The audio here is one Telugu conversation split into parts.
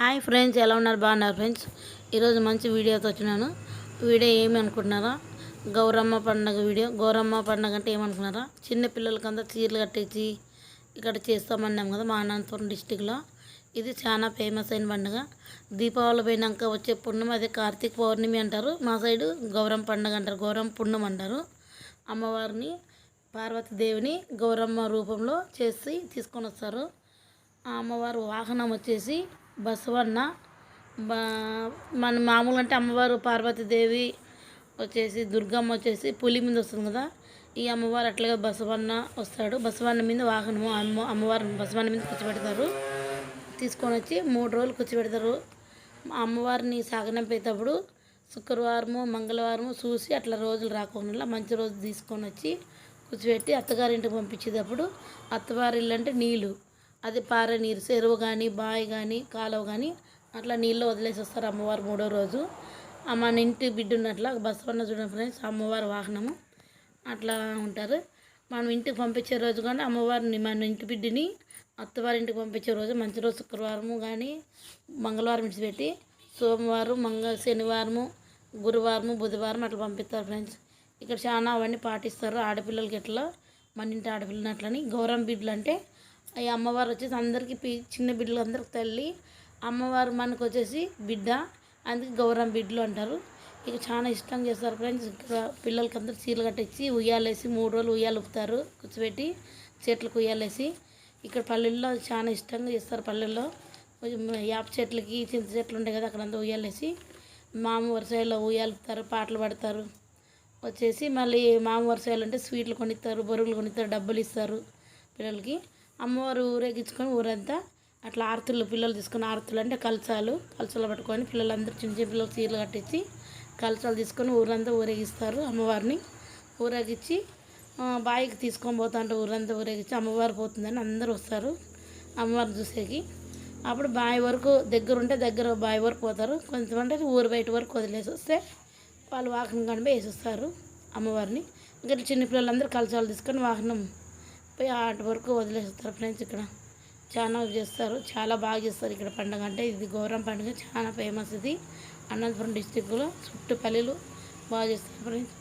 హాయ్ ఫ్రెండ్స్, ఎలా ఉన్నారు? బాగున్నారు ఫ్రెండ్స్. ఈరోజు మంచి వీడియోతో వచ్చినాను. వీడియో ఏమి అనుకుంటున్నారా? గౌరమ్మ పండుగ వీడియో. గౌరమ్మ పండుగ అంటే ఏమనుకున్నారా? చిన్న పిల్లలకంతా చీరలు కట్టించి ఇక్కడ చేస్తామన్నాం కదా మా అనంతపురం డిస్టిక్లో. ఇది చాలా ఫేమస్ అయిన పండుగ. దీపావళి పోయినాక వచ్చే పుణ్యం అదే కార్తీక పౌర్ణమి అంటారు. మా సైడు గౌరమ్మ పండుగ అంటారు, గౌరమ్మ పుణ్యం అంటారు. అమ్మవారిని పార్వతీదేవిని గౌరమ్మ రూపంలో చేసి తీసుకొని వస్తారు. ఆ అమ్మవారు వాహనం వచ్చేసి బసవన్న. మన మామూలు అంటే అమ్మవారు పార్వతీదేవి వచ్చేసి దుర్గమ్మ వచ్చేసి పులి మీద వస్తుంది కదా. ఈ అమ్మవారు అట్లాగే బసవన్న వస్తాడు. బసవన్న మీద వాహనము అమ్మవారు బసవన్న మీద కూర్చోబెడతారు. తీసుకొని వచ్చి 3 రోజులు కూర్చోబెడతారు. అమ్మవారిని సాగనంపేటప్పుడు శుక్రవారము మంగళవారము చూసి అట్లా రోజులు రాకుండా మంచి రోజు తీసుకొని వచ్చి కూర్చోబెట్టి అత్తగారింటికి పంపించేటప్పుడు అత్తవారి ఇల్లు అంటే నీళ్ళు, అది పారే నీరు, చెరువు కానీ బావి కానీ కాలువ కానీ అట్లా నీళ్ళు వదిలేసి వస్తారు అమ్మవారు 3వ రోజు. మన ఇంటి బిడ్డ ఉన్నట్ల బసవన్న చూడండి ఫ్రెండ్స్, అమ్మవారి వాహనము అట్లా ఉంటారు. మనం ఇంటికి పంపించే రోజు కానీ అమ్మవారిని మన ఇంటి బిడ్డని అత్తవారింటికి పంపించే రోజు మంచి రోజు శుక్రవారము కానీ మంగళవారం విడిచిపెట్టి సోమవారం శనివారము గురువారము బుధవారం అట్లా పంపిస్తారు ఫ్రెండ్స్. ఇక్కడ చాలా అవన్నీ పాటిస్తారు ఆడపిల్లలకి. ఎట్లా మన ఇంటి ఆడపిల్లని అట్లని గౌరమ్మ బిడ్డలు అంటే ఈ అమ్మవారు వచ్చేసి అందరికీ చిన్న బిడ్డలు అందరికి తల్లి. అమ్మవారు మనకు వచ్చేసి బిడ్డ, అందుకే గౌరమ్మ బిడ్డలు అంటారు. ఇక చాలా ఇష్టంగా చేస్తారు ఫ్రెండ్స్. ఇక్కడ పిల్లలకి అందరు చీరలు కట్టించి ఉయ్యాలేసి 3 రోజులు ఉయ్యాలు ఊపుతారు కూర్చోబెట్టి చెట్లకు ఉయ్యాలేసి. ఇక్కడ పల్లెల్లో చాలా ఇష్టంగా చేస్తారు. పల్లెల్లో యాప చెట్లకి చింత చెట్లు ఉంటాయి కదా, అక్కడంతా ఉయ్యాలేసి మామ వరసలో ఉయ్యాలుపుతారు, పాటలు పాడతారు. వచ్చేసి మళ్ళీ మామ వరసలు అంటే స్వీట్లు కొనిస్తారు, బొరుగులు కొనిస్తారు, డబ్బులు ఇస్తారు పిల్లలకి. అమ్మవారు ఊరేగించుకొని ఊరంతా అట్లా ఆరతులు పిల్లలు తీసుకొని ఆరతులు అంటే కలసాలు పట్టుకొని పిల్లలందరూ చిన్న చిన్న పిల్లలు చీరలు కట్టించి కలసాలు తీసుకొని ఊరంతా ఊరేగిస్తారు. అమ్మవారిని ఊరేగించి బావికి తీసుకొని పోతా అంటే ఊరంతా ఊరేగించి అమ్మవారు పోతుందని అందరూ వస్తారు అమ్మవారిని చూసేకి. అప్పుడు బావి వరకు దగ్గర ఉంటే దగ్గర బావి వరకు పోతారు. కొంతమంది ఊరు బయట వరకు వదిలేసి వస్తే వాళ్ళు వాహనం కనిపి వేసేస్తారు అమ్మవారిని. ఇంకా చిన్నపిల్లలందరూ కలసాలు తీసుకొని వాహనం పోయి ఆటి వరకు వదిలేస్తారు ఫ్రెండ్స్. ఇక్కడ చాలా చేస్తారు, చాలా బాగా చేస్తారు ఇక్కడ పండుగ. అంటే ఇది గౌరమ్మ పండుగ చాలా ఫేమస్. ఇది అనంతపురం డిస్టిక్లో చుట్టూ పల్లెలు బాగా చేస్తారు ఫ్రెండ్స్.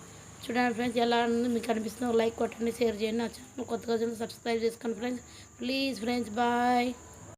చూడండి ఫ్రెండ్స్, ఎలా ఉంది మీకు అనిపిస్తుందో లైక్ కొట్టండి, షేర్ చేయండి. నా ఛానల్ కొత్తగా సబ్స్క్రైబ్ చేసుకోండి ఫ్రెండ్స్. Please friends, bye.